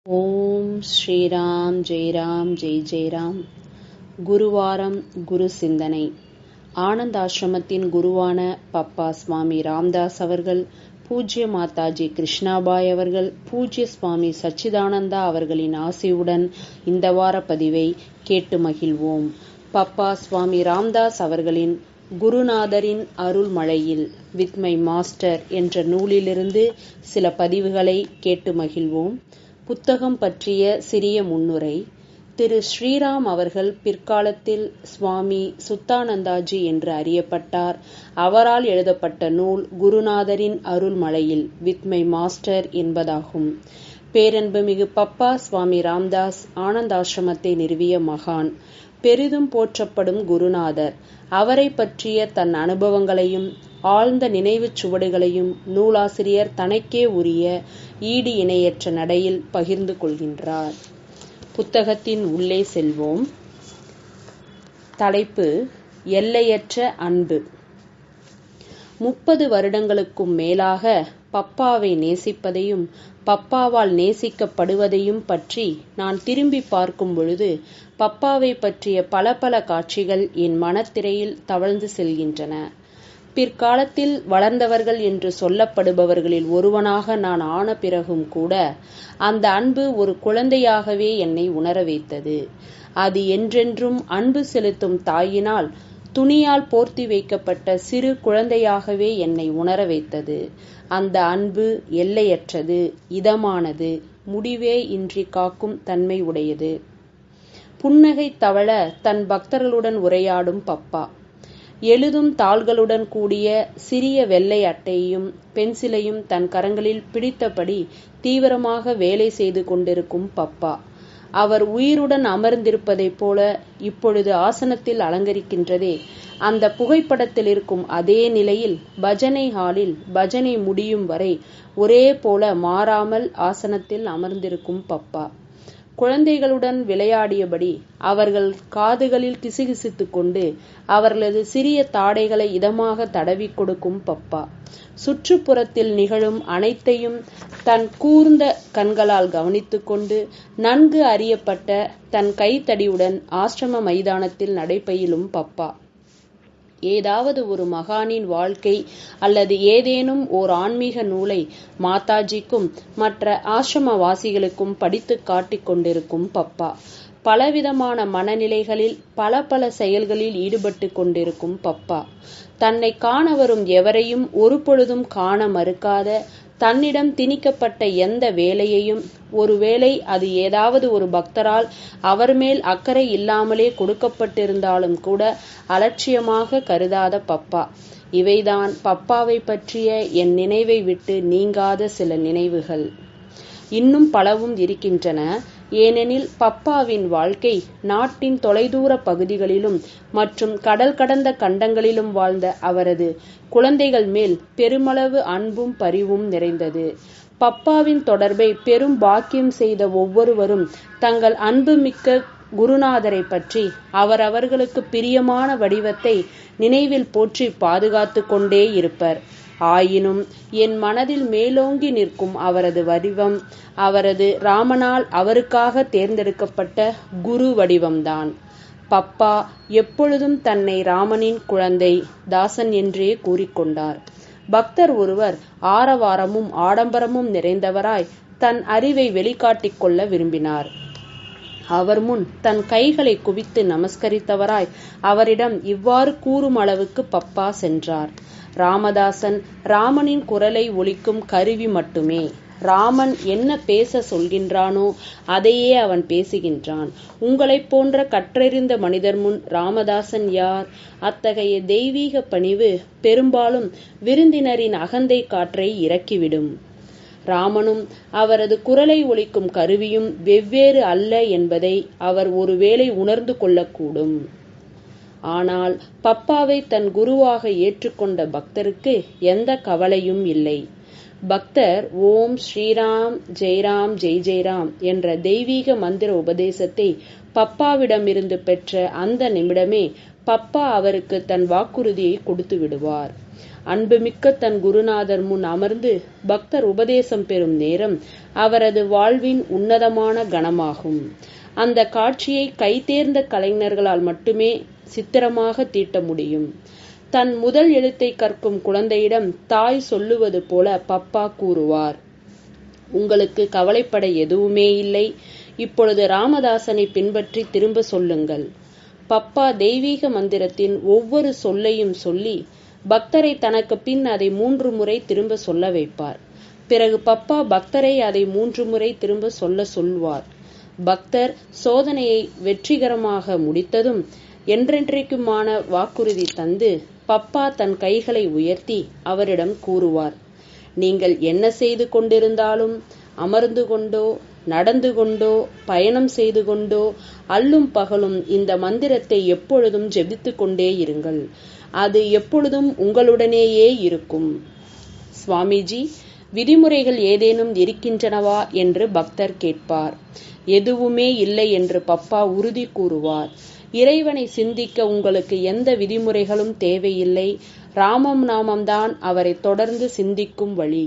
ஓம் ஸ்ரீராம் ஜெயராம் ஜெய் ஜெயராம். குருவாரம் குரு சிந்தனை. ஆனந்த ஆசிரமத்தின் குருவான பப்பா சுவாமி ராம்தாஸ் அவர்கள், பூஜ்ய மாதாஜி கிருஷ்ணாபாய் அவர்கள், பூஜ்ய சுவாமி சச்சிதானந்தா அவர்களின் ஆசியுடன் இந்த வார பதிவை கேட்டு மகிழ்வோம். பப்பா சுவாமி ராம்தாஸ் அவர்களின் குருநாதரின் அருள் மழையில் வித் மை மாஸ்டர் என்ற நூலிலிருந்து சில பதிவுகளை கேட்டு மகிழ்வோம். புத்தகம் பற்றிய சிறிய முன்னுரை. திரு ஸ்ரீராம் அவர்கள் பிற்காலத்தில் சுவாமி சுத்தானந்தாஜி என்று அறியப்பட்டார். அவரால் எழுதப்பட்ட நூல் குருநாதரின் அருள் மழையில் வித் மை மாஸ்டர் என்பதாகும். பேரன்புமிகு பப்பா சுவாமி ராம்தாஸ் ஆனந்தாசிரமத்தை நிறுவிய மகான், பெரிதும் போற்றப்படும் குருநாதர். அவரை பற்றிய தன் அனுபவங்களையும் ஆழ்ந்த நினைவுச் சுவடுகளையும் நூலாசிரியர் தனக்கே உரிய ஈடு இணையற்ற நடையில் பகிர்ந்து கொள்கின்றார். புத்தகத்தின் உள்ளே செல்வோம். தலைப்பு: எல்லையற்ற அன்பு. 30 வருடங்களுக்கும் மேலாக பப்பாவை நேசிப்பதையும் பப்பாவால் நேசிக்கப்படுவதையும் பற்றி நான் திரும்பி பார்க்கும் பொழுது பப்பாவை பற்றிய பல காட்சிகள் என் மனத்திரையில் தவழ்ந்து செல்கின்றன. பிற்காலத்தில் வளர்ந்தவர்கள் என்று சொல்லப்படுபவர்களில் ஒருவனாக நான் ஆன பிறகும் கூட அந்த அன்பு ஒரு குழந்தையாகவே என்னை உணர வைத்தது. அது என்றென்றும் அன்பு செலுத்தும் தாயினால் துணியால் போர்த்தி வைக்கப்பட்ட சிறு குழந்தையாகவே என்னை உணர வைத்தது. அந்த அன்பு எல்லையற்றது, இதமானது, முடிவே இன்றி காக்கும் தன்மை உடையது. புன்னகை தவழ தன் பக்தர்களுடன் உரையாடும் பப்பா, எழுதும் தாள்களுடன் கூடிய சிறிய வெள்ளை அட்டையையும் பென்சிலையும் தன் கரங்களில் பிடித்தபடி தீவிரமாக வேலை செய்து கொண்டிருக்கும் பப்பா, அவர் உயிருடன் அமர்ந்திருப்பதைப் போல இப்பொழுது ஆசனத்தில் அலங்கரிக்கின்றதே, அந்த புகைப்படத்தில் இருக்கும் அதே நிலையில் பஜனை ஹாலில் பஜனை முடியும் வரை ஒரே போல மாறாமல் ஆசனத்தில் அமர்ந்திருக்கும் பப்பா, குழந்தைகளுடன் விளையாடியபடி அவர்கள் காதுகளில் கிசுகிசுத்து கொண்டு அவர்களது சிறிய தாடைகளை இதமாக தடவி கொடுக்கும் பப்பா, சுற்றுப்புறத்தில் நிகழும் அனைத்தையும் தன் கூர்ந்த கண்களால் கவனித்துக் கொண்டு நன்கு அறியப்பட்ட தன் கைத்தடியுடன் ஆசிரம மைதானத்தில் நடைபயிலும் பப்பா, ஏதாவது ஒரு மகானின் வாழ்க்கை அல்லது ஏதேனும் ஓர் ஆன்மீக நூலை மாதாஜிக்கும் மற்ற ஆசிரமவாசிகளுக்கும் படித்து காட்டிக் கொண்டிருக்கும் பப்பா, பலவிதமான மனநிலைகளில் பல செயல்களில் ஈடுபட்டு கொண்டிருக்கும் பப்பா, தன்னை காண வரும் எவரையும் ஒரு பொழுதும் காண மறுக்காத, தன்னிடம் திணிக்கப்பட்ட எந்த வேலையையும், ஒருவேளை அது ஏதாவது ஒரு பக்தரால் அவர் மேல் அக்கறை இல்லாமலே கொடுக்கப்பட்டிருந்தாலும் கூட அலட்சியமாக கருதாத பப்பா. இவைதான் பப்பாவை பற்றிய என் நினைவை விட்டு நீங்காத சில நினைவுகள். இன்னும் பலவும் இருக்கின்றன. ஏனெனில் பப்பாவின் வாழ்க்கை நாட்டின் தொலைதூர பகுதிகளிலும் மற்றும் கடல் கடந்த கண்டங்களிலும் வாழ்ந்த அவரது குழந்தைகள் மேல் பெருமளவு அன்பும் பரிவும் நிறைந்தது. பப்பாவின் தொடர்பை பெரும் பாக்கியம் செய்த ஒவ்வொருவரும் தங்கள் அன்புமிக்க குருநாதரை பற்றி அவர்களுக்கு பிரியமான வடிவத்தை நினைவில் போற்றி பாதுகாத்து கொண்டே இருப்பர். ஆயினும் என் மனதில் மேலோங்கி நிற்கும் அவரது வடிவம் அவரது ராமனால் அவருக்காக தேர்ந்தெடுக்கப்பட்ட குரு வடிவம்தான். பப்பா எப்பொழுதும் தன்னை ராமனின் குழந்தை தாசன் என்றே கூறிக்கொண்டார். பக்தர் ஒருவர் ஆரவாரமும் ஆடம்பரமும் நிறைந்தவராய் தன் அறிவை வெளிக்காட்டிக் கொள்ள விரும்பினார். அவர் முன் தன் கைகளை குவித்து நமஸ்கரித்தவராய் அவரிடம் இவ்வாறு கூறும் அளவுக்கு பப்பா சென்றார்: ராமதாசன் ராமனின் குரலை ஒலிக்கும் கருவி மட்டுமே. ராமன் என்ன பேச சொல்கின்றானோ அதையே அவன் பேசுகின்றான். உங்களைப் போன்ற கற்றறிந்த மனிதர் முன் ராமதாசன் யார்? அத்தகைய தெய்வீக பணிவு பெரும்பாலும் விருந்தினரின் அகந்தை காற்றை இறக்கிவிடும். ராமனும் அவரது குரலை ஒலிக்கும் கருவியும் வெவ்வேறு அல்ல என்பதை அவர் ஒருவேளை உணர்ந்து கொள்ளக்கூடும். ஆனால் பப்பாவை தன் குருவாக ஏற்றுக்கொண்ட பக்தருக்கு எந்த கவலையும் இல்லை. பக்தர் ஓம் ஸ்ரீராம் ஜெயராம் ஜெய் ஜெயராம் என்ற தெய்வீக மந்திர உபதேசத்தை பப்பாவிடமிருந்து பெற்ற அந்த நிமிடமே பப்பா அவருக்கு தன் வாக்குறுதியை கொடுத்து விடுவார். அன்புமிக்க தன் குருநாதர் முன் அமர்ந்து பக்தர் உபதேசம் பெறும் நேரம் அவரது வாழ்வின் உன்னதமான கணமாகும். அந்த காட்சியை கைதேர்ந்த கலைஞர்களால் மட்டுமே சித்திரமாக தீட்ட முடியும். தன் முதல் எழுத்தை கற்கும் குழந்தையிடம் தாய் சொல்லுவது போல பப்பா கூறுவார், உங்களுக்கு கவலைப்பட எதுவுமே இல்லை, இப்பொழுது ராமதாசனை பின்பற்றி திரும்ப சொல்லுங்கள். பப்பா தெய்வீக மந்திரத்தின் ஒவ்வொரு சொல்லையும் சொல்லி பக்தரை தனக்கு பின் அதை 3 முறை திரும்ப சொல்ல வைப்பார். பிறகு பப்பா பக்தரை அதை 3 முறை திரும்ப சொல்வார். பக்தர் சோதனையை வெற்றிகரமாக முடித்ததும் என்றென்றைக்குமான வாக்குறுதி தந்து பப்பா தன் கைகளை உயர்த்தி அவரிடம் கூறுவார், நீங்கள் என்ன செய்து கொண்டிருந்தாலும், அமர்ந்து கொண்டோ, நடந்து கொண்டோ, பயணம் செய்து கொண்டோ, அல்லும் பகலும் இந்த மந்திரத்தை எப்பொழுதும் ஜெபித்து கொண்டே இருங்கள். அது எப்பொழுதும் உங்களுடனேயே இருக்கும். சுவாமிஜி, விதிமுறைகள் ஏதேனும் இருக்கின்றனவா என்று பக்தர் கேட்பார். எதுவுமே இல்லை என்று பப்பா உறுதி கூறுவார். இறைவனை சிந்திக்க உங்களுக்கு எந்த விதிமுறைகளும் தேவையில்லை. ராமம் நாமம்தான் அவரை தொடர்ந்து சிந்திக்கும் வழி.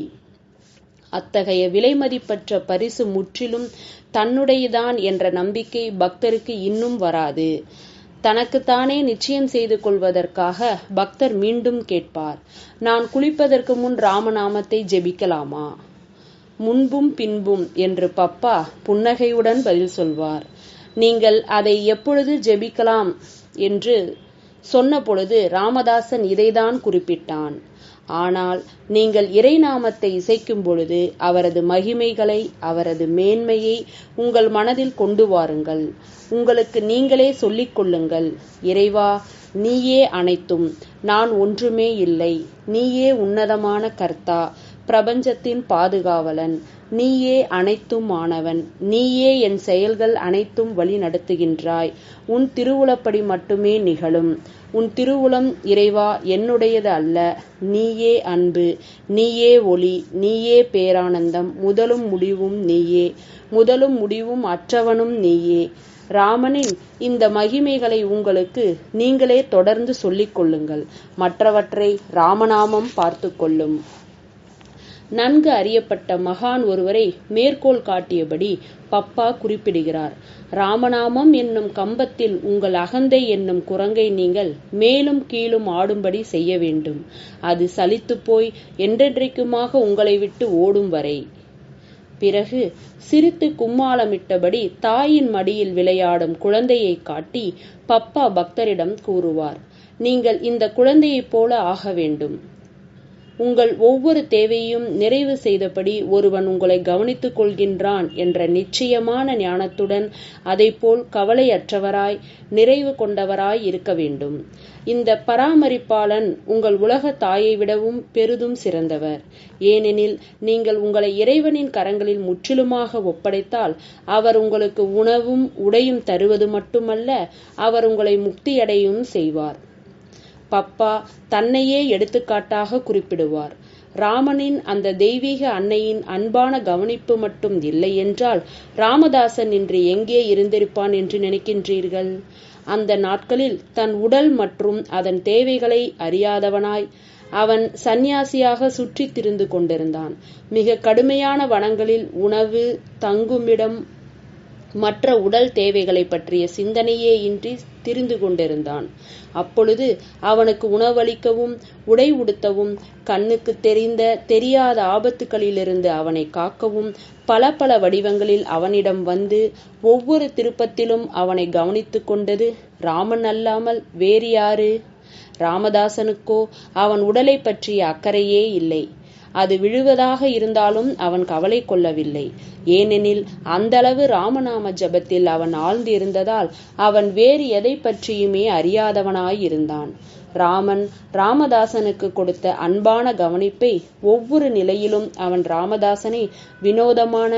அத்தகைய விலைமதிப்பற்ற பரிசு முற்றிலும் தன்னுடையதான் என்ற நம்பிக்கை பக்தருக்கு இன்னும் வராது. தனக்குத்தானே நிச்சயம் செய்து கொள்வதற்காக பக்தர் மீண்டும் கேட்பார், நான் குளிப்பதற்கு முன் ராமநாமத்தை ஜெபிக்கலாமா? முன்பும் பின்பும் என்று பப்பா புன்னகையுடன் பதில் சொல்வார். நீங்கள் அதை எப்பொழுது ஜெபிக்கலாம் என்று சொன்ன பொழுது ராமதாசன் இதைதான் குறிப்பிட்டான். ஆனால் நீங்கள் இறைநாமத்தை இசைக்கும் பொழுது அவரது மகிமைகளை, அவரது மேன்மையை உங்கள் மனதில் கொண்டு வாருங்கள். உங்களுக்கு நீங்களே சொல்லிக் கொள்ளுங்கள், இறைவா, நீயே அனைத்தும், நான் ஒன்றுமே இல்லை. நீயே உன்னதமான கர்த்தா, பிரபஞ்சத்தின் பாதுகாவலன். நீயே அனைத்தும் ஆனவன். நீயே என் செயல்கள் அனைத்தும் வழி நடத்துகின்றாய். உன் திருவுளப்படி மட்டுமே நிகழும். உன் திருவுளம் இறைவா என்னுடையது அல்ல. நீயே அன்பு, நீயே ஒளி, நீயே பேரானந்தம். முதலும் முடிவும் நீயே, முதலும் முடிவும் அற்றவனும் நீயே. ராமனின் இந்த மகிமைகளை உங்களுக்கு நீங்களே தொடர்ந்து சொல்லிக் கொள்ளுங்கள். மற்றவற்றை ராமநாமம் பார்த்து கொள்ளும். நன்கு அறியப்பட்ட மகான் ஒருவரை மேற்கோள் காட்டியபடி பப்பா குறிப்பிடுகிறார். ராமநாமம் என்னும் கம்பத்தில் உங்கள் அகந்தை என்னும் குரங்கை நீங்கள் மேலும் கீழும் ஆடும்படி செய்ய வேண்டும். அது சலித்து போய் என்றென்றைக்குமாக உங்களை விட்டு ஓடும் வரை. பிறகு சிரித்து கும்மாளமிட்டபடி தாயின் மடியில் விளையாடும் குழந்தையை காட்டி பப்பா பக்தரிடம் கூறுவார், நீங்கள் இந்த குழந்தையைப் போல ஆக வேண்டும். உங்கள் ஒவ்வொரு தேவையும் நிறைவு செய்தபடி ஒருவன் உங்களை கவனித்துக் கொள்கின்றான் என்ற நிச்சயமான ஞானத்துடன் அதைப்போல் கவலையற்றவராய் நிறைவு கொண்டவராய் இருக்க வேண்டும். இந்த பராமரிப்பாளன் உங்கள் உலக தாயை விடவும் பெரிதும் சிறந்தவர். ஏனெனில் நீங்கள் உங்களை இறைவனின் கரங்களில் முற்றிலுமாக ஒப்படைத்தால் அவர் உங்களுக்கு உணவும் உடையும் தருவது மட்டுமல்ல, அவர் உங்களை முக்தியடையும் செய்வார். பப்பா தன்னையே எடுத்துக்காட்டாக குறிப்பிடுவார். ராமனின் அந்த தெய்வீக அன்னையின் அன்பான கவனிப்பு மட்டும் இல்லை என்றால் ராமதாசன் இன்று எங்கே இருந்திருப்பான் என்று நினைக்கின்றீர்கள்? அந்த நாட்களில் தன் உடல் மற்றும் அதன் தேவைகளை அறியாதவனாய் அவன் சந்நியாசியாக சுற்றி திரிந்து கொண்டிருந்தான். மிக கடுமையான வனங்களில் உணவு, தங்குமிடம், மற்ற உடல் தேவைகளை பற்றிய சிந்தனையே இன்றி திரிந்து கொண்டிருந்தான். அப்பொழுது அவனுக்கு உணவளிக்கவும், உடை உடுத்தவும், கண்ணுக்கு தெரியாத ஆபத்துகளிலிருந்து அவனை காக்கவும் பல பல வடிவங்களில் அவனிடம் வந்து ஒவ்வொரு திருப்பத்திலும் அவனை கவனித்து கொண்டது ராமன் அல்லாமல் வேறு யாரு? ராமதாசனுக்கோ அவன் உடலை பற்றிய அக்கறையே இல்லை. அது விழுவதாக இருந்தாலும் அவன் கவலை கொள்ளவில்லை. ஏனெனில் அந்தளவு ராமநாம ஜபத்தில் அவன் ஆழ்ந்திருந்ததால் அவன் வேறு எதை பற்றியுமே அறியாதவனாயிருந்தான். ராமன் ராமதாசனுக்கு கொடுத்த அன்பான கவனிப்பை ஒவ்வொரு நிலையிலும் அவன் ராமதாசனை வினோதமான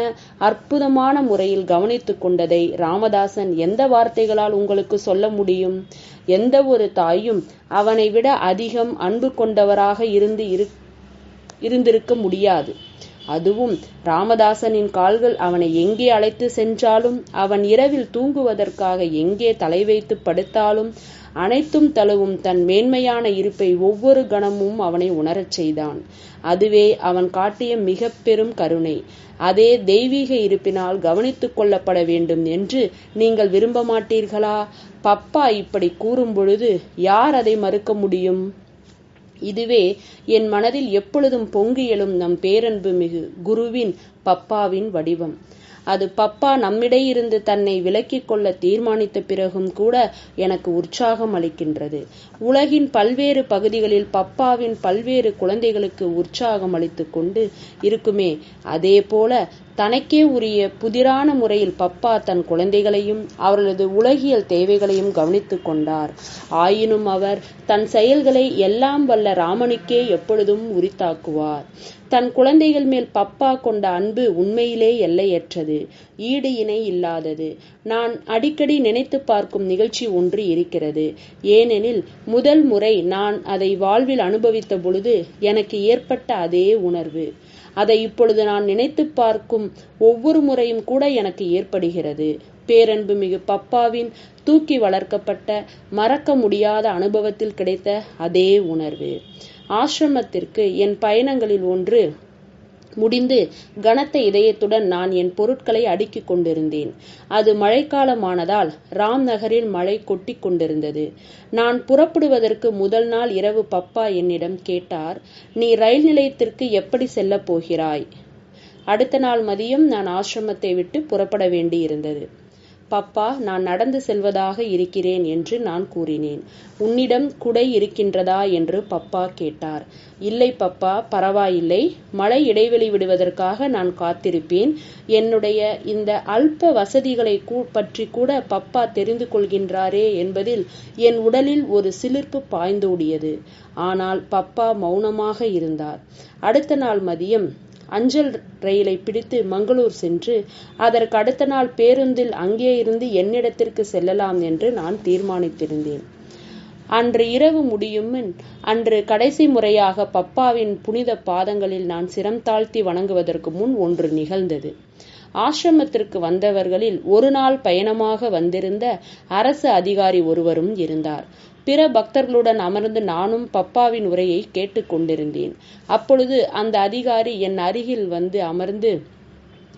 அற்புதமான முறையில் கவனித்து கொண்டதை ராமதாசன் எந்த வார்த்தைகளால் உங்களுக்கு சொல்ல முடியும்? எந்த ஒரு தாயும் அவனை விட அதிகம் அன்பு கொண்டவராக இருந்திருக்க முடியாது. அதுவும் ராமதாசனின் கால்கள் அவனை எங்கே அழைத்து சென்றாலும், அவன் இரவில் தூங்குவதற்காக எங்கே தலை வைத்து படுத்தாலும், அனைத்தும் தழுவும் தன் மேன்மையான இருப்பை ஒவ்வொரு கணமும் அவனை உணரச் செய்தான். அதுவே அவன் காட்டிய மிக பெரும் கருணை. அதே தெய்வீக இருப்பினால் கவனித்துக் கொள்ளப்பட வேண்டும் என்று நீங்கள் விரும்ப மாட்டீர்களா? பப்பா இப்படி கூறும் பொழுது யார் அதை மறுக்க முடியும்? இதுவே என் மனதில் எப்பொழுதும் பொங்கி எழும் நம் பேரன்பு மிகு குருவின் பப்பாவின் வடிவம். அது பப்பா நம்மிடையிருந்து தன்னை விலக்கிக் கொள்ள தீர்மானித்த பிறகும் கூட எனக்கு உற்சாகம் அளிக்கின்றது. உலகின் பல்வேறு பகுதிகளில் பப்பாவின் பல்வேறு குழந்தைகளுக்கு உற்சாகம் அளித்து கொண்டு இருக்குமே, அதே போல தனக்கே உரிய புதிரான முறையில் பப்பா தன் குழந்தைகளையும் அவர்களது உலகியல் தேவைகளையும் கவனித்துக் கொண்டார். ஆயினும் அவர் தன் செயல்களை எல்லாம் வல்ல ராமனுக்கே எப்பொழுதும் உரித்தாக்குவார். தன் குழந்தைகள் மேல் பப்பா கொண்ட அன்பு உண்மையிலே எல்லையற்றது, ஈடு இணை இல்லாதது. நான் அடிக்கடி நினைத்து பார்க்கும் நிகழ்ச்சி ஒன்று இருக்கிறது. ஏனெனில் முதல் முறை நான் அதை வாழ்வில் அனுபவித்த பொழுது எனக்கு ஏற்பட்ட அதே உணர்வு அதை இப்பொழுது நான் நினைத்து பார்க்கும் ஒவ்வொரு முறையும் கூட எனக்கு ஏற்படுகிறது. பேரன்பு மிகு பப்பாவின் தூக்கி வளர்க்கப்பட்ட மறக்க முடியாத அனுபவத்தில் கிடைத்த அதே உணர்வு. ஆசிரமத்திற்கு என் பயணங்களில் ஒன்று முடிந்து கனத்த இதயத்துடன் நான் என் பொருட்களை அடுக்கிக் கொண்டிருந்தேன். அது மழைக்காலமானதால் ராம் நகரில் மழை கொட்டி கொண்டிருந்தது. நான் புறப்படுவதற்கு முதல் நாள் இரவு பப்பா என்னிடம் கேட்டார், நீ ரயில் நிலையத்திற்கு எப்படி செல்ல போகிறாய்? அடுத்த நாள் மதியம் நான் ஆசிரமத்தை விட்டு புறப்பட வேண்டியிருந்தது. பப்பா, நான் நடந்து செல்வதாக இருக்கிறேன் என்று நான் கூறினேன். உன்னிடம் குடை இருக்கின்றதா என்று பப்பா கேட்டார். இல்லை பப்பா, பரவாயில்லை, மழை இடைவெளி விடுவதற்காக நான் காத்திருப்பேன். என்னுடைய இந்த அல்ப வசதிகளை பற்றி கூட பப்பா தெரிந்து கொள்கின்றாரே என்பதில் என் உடலில் ஒரு சிலிர்ப்பு பாய்ந்தோடியது. ஆனால் பப்பா மௌனமாக இருந்தார். அடுத்த நாள் மதியம் அஞ்சல் ரயிலை பிடித்து மங்களூர் சென்று அதற்கு அடுத்த நாள் பேருந்தில் அங்கே இருந்து என்னிடத்திற்கு செல்லலாம் என்று நான் தீர்மானித்திருந்தேன். அன்று இரவு முடியும் அன்று கடைசி முறையாக பப்பாவின் புனித பாதங்களில் நான் சிரம் தாழ்த்தி வணங்குவதற்கு முன் ஒன்று நிகழ்ந்தது. ஆசிரமத்திற்கு வந்தவர்களில் ஒரு நாள் பயணமாக வந்திருந்த அரசு அதிகாரி ஒருவரும் இருந்தார். பிற பக்தர்களுடன் அமர்ந்து நானும் பப்பாவின் உரையை கேட்டுக் கொண்டிருந்தேன். அப்பொழுது அந்த அதிகாரி என் அருகில் வந்து அமர்ந்து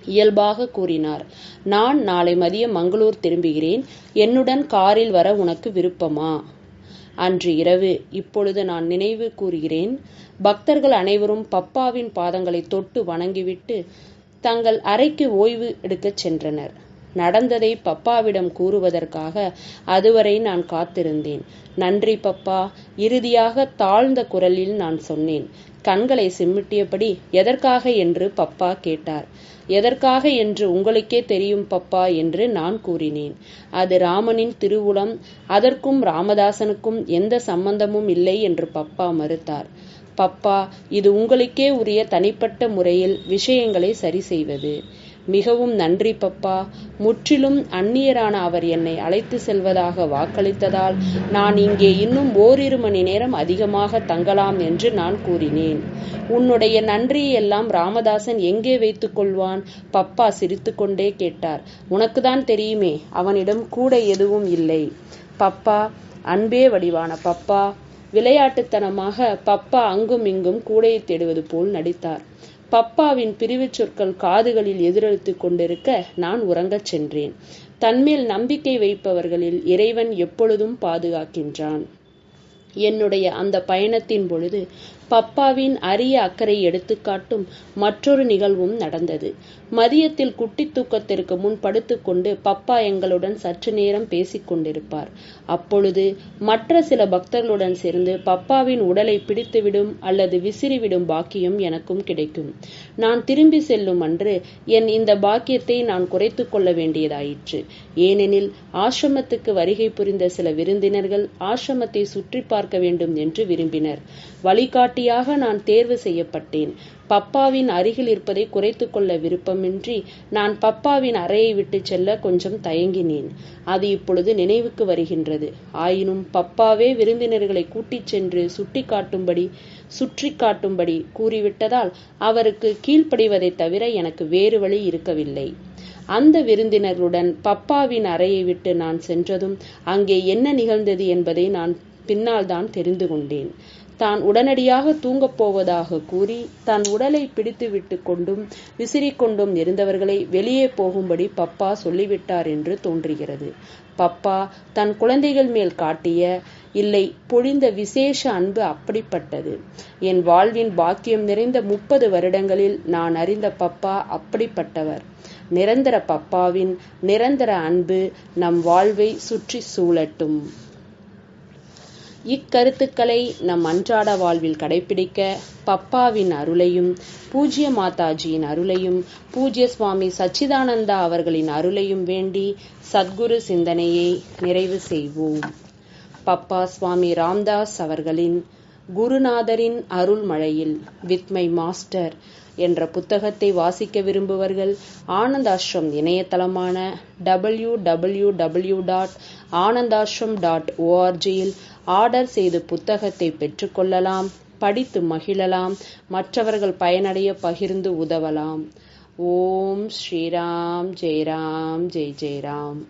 இயல்பாக கூறினார், நான் நாளை மதியம் மங்களூர் திரும்புகிறேன். என்னுடன் காரில் வர உனக்கு விருப்பமா? அன்று இரவு, இப்பொழுது நான் நினைவு கூறுகிறேன், பக்தர்கள் அனைவரும் பப்பாவின் பாதங்களை தொட்டு வணங்கிவிட்டு தங்கள் அறைக்கு ஓய்வு எடுக்கச் சென்றனர். நடந்ததை பப்பாவிடம் கூறுவதற்காக அதுவரை நான் காத்திருந்தேன். நன்றி பப்பா, இறுதியாக தாழ்ந்த குரலில் நான் சொன்னேன். கண்களை சிமிட்டியபடி எதற்காக என்று பப்பா கேட்டார். எதற்காக என்று உங்களுக்கே தெரியும் பப்பா என்று நான் கூறினேன். அது ராமனின் திருவுளம், அதற்கும் ராமதாசனுக்கும் எந்த சம்பந்தமும் இல்லை என்று பப்பா மறுத்தார். பப்பா, இது உங்களுக்கே உரிய தனிப்பட்ட முறையில் விஷயங்களை சரி செய்வது. மிகவும் நன்றி பப்பா. முற்றிலும் அந்நியரான அவர் என்னை அழைத்து செல்வதாக வாக்களித்ததால் நான் இங்கே இன்னும் ஓரிரு மணி நேரம் அதிகமாக தங்கலாம் என்று நான் கூறினேன். உன்னுடைய நன்றியெல்லாம் ராமதாசன் எங்கே வைத்துக் கொள்வான்? பப்பா சிரித்துக்கொண்டே கேட்டார். உனக்குதான் தெரியுமே, அவனிடம் கூட எதுவும் இல்லை. பப்பா, அன்பே வடிவான பப்பா. விளையாட்டுத்தனமாக பப்பா அங்கும் இங்கும் கூடையை தேடுவது போல் நடித்தார். பப்பாவின் பிரிவு சொற்கள் காதுகளில் எதிரொலித்துக் கொண்டிருக்க நான் உறங்கச் சென்றேன். தன்மேல் நம்பிக்கை வைப்பவர்களில் இறைவன் எப்பொழுதும் பாதுகாக்கின்றான். என்னுடைய அந்த பயணத்தின் பொழுது பப்பாவின் அரிய அக்கறை எடுத்துக்காட்டும் மற்றொரு நிகழ்வும் நடந்தது. மதியத்தில் குட்டி தூக்கத்திற்கு முன் படுத்துக்கொண்டு பப்பா எங்களுடன் சற்று நேரம் பேசிக் கொண்டிருப்பார். அப்பொழுது மற்ற சில பக்தர்களுடன் சேர்ந்து பப்பாவின் உடலை பிடித்துவிடும் அல்லது விசிறிவிடும் பாக்கியம் எனக்கும் கிடைக்கும். நான் திரும்பி செல்லும் அன்று என் இந்த பாக்கியத்தை நான் குறைத்து கொள்ள வேண்டியதாயிற்று. ஏனெனில் ஆசிரமத்துக்கு வருகை புரிந்த சில விருந்தினர்கள் ஆசிரமத்தை சுற்றி பார்க்க வேண்டும் என்று விரும்பினர். வழிகாட்டியாக நான் தேர்வு செய்யப்பட்டேன். பப்பாவின் அருகில் இருப்பதை குறைத்து கொள்ள விருப்பமின்றி நான் பப்பாவின் அறையை விட்டு செல்ல கொஞ்சம் தயங்கினேன். அது இப்பொழுது நினைவுக்கு வருகின்றது. ஆயினும் பப்பாவே விருந்தினர்களை கூட்டிச் சென்று சுற்றி காட்டும்படி கூறிவிட்டதால் அவருக்கு கீழ்ப்படிவதை தவிர எனக்கு வேறு வழி இருக்கவில்லை. அந்த விருந்தினர்களுடன் பப்பாவின் அறையை விட்டு நான் சென்றதும் அங்கே என்ன நிகழ்ந்தது என்பதை நான் பின்னால் தான் தெரிந்து கொண்டேன். தான் உடனடியாக தூங்கப் போவதாக கூறி தன் உடலை பிடித்து விட்டு கொண்டும் விசிறிக்கொண்டும் இருந்தவர்களை வெளியே போகும்படி பப்பா சொல்லிவிட்டார் என்று தோன்றுகிறது. பப்பா தன் குழந்தைகள் மேல் காட்டிய இல்லை பொழிந்த விசேஷ அன்பு அப்படிப்பட்டது. என் வாழ்வின் பாக்கியம் நிறைந்த 30 வருடங்களில் நான் அறிந்த பப்பா அப்படிப்பட்டவர். நிரந்தர பப்பாவின் நிரந்தர அன்பு நம் வாழ்வை சுற்றி சூழட்டும். இக்கருத்துக்களை நம் அன்றாட வாழ்வில் கடைபிடிக்க பப்பாவின் அருளையும் பூஜ்ய மாதாஜியின் அருளையும் பூஜ்ய சுவாமி சச்சிதானந்தா அவர்களின் அருளையும் வேண்டி சத்குரு சிந்தனையை நிறைவு செய்வோம். பப்பா சுவாமி ராம்தாஸ் அவர்களின் குருநாதரின் அருள்மழையில் வித் மை மாஸ்டர் என்ற புத்தகத்தை வாசிக்க விரும்புவர்கள் ஆனந்தாஷ்ரம் இணையதளமான www.anandashram.org-இல் ஆர்டர் செய்து புத்தகத்தை பெற்றுக்கொள்ளலாம், படித்து மகிழலாம், மற்றவர்கள் பயனடைய பகிர்ந்து உதவலாம். ஓம் ஸ்ரீராம் ஜெயராம் ஜெய் ஜெயராம்.